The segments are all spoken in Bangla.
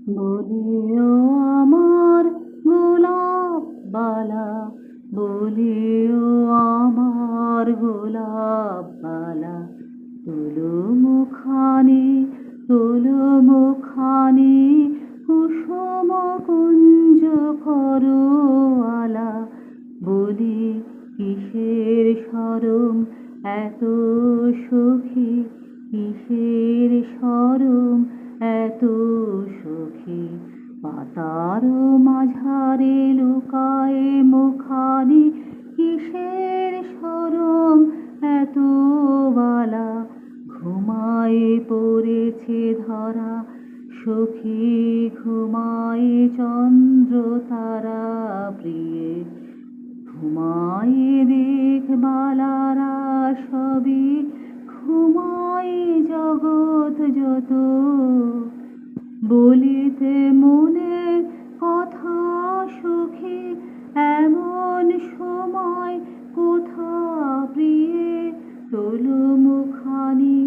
বলিও আমার গোলাপ বালা, বলিও আমার গোলাপ বালা, তোলো মুখানি, তোলো মুখানি, কুসুম কুঞ্জ করো আলা। বলি কিসের শরম এত সখী, কিসের শরম এত সখী, পাতার মাঝারে লুকায়ে মুখানি, কিসের শরম এত বালা। ঘুমায়ে পড়েছে ধরা সখী, ঘুমায়ে চন্দ্র তারা প্রিয়ে, ঘুমায়ে দেখবালারা সবই, ঘুমায়ে জগৎ যত। বলিতে মনের কথা সখী, এমন সময় কোথা প্রিয়ে, তোলো মুখানি,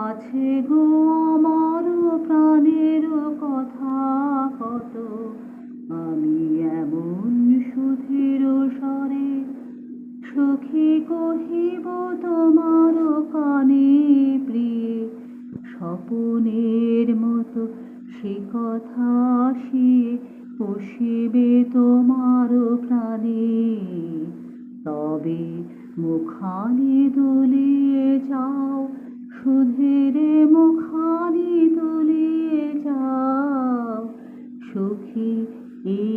আছে গো আমার প্রাণের কথা কত। আমি এমন সুধীর স্বরে সখী কহিব তোমার কানে প্রিয়ে, স্বপনের মতো সে কথা আসিয়ে পশিবে তোমার প্রাণে। তবে মুখানি তুলিয়ে যাও, সুধীরে মুখানি তুলিয়ে যাও, সখী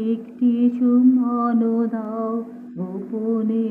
একটি চুম্বন দাও গোপনে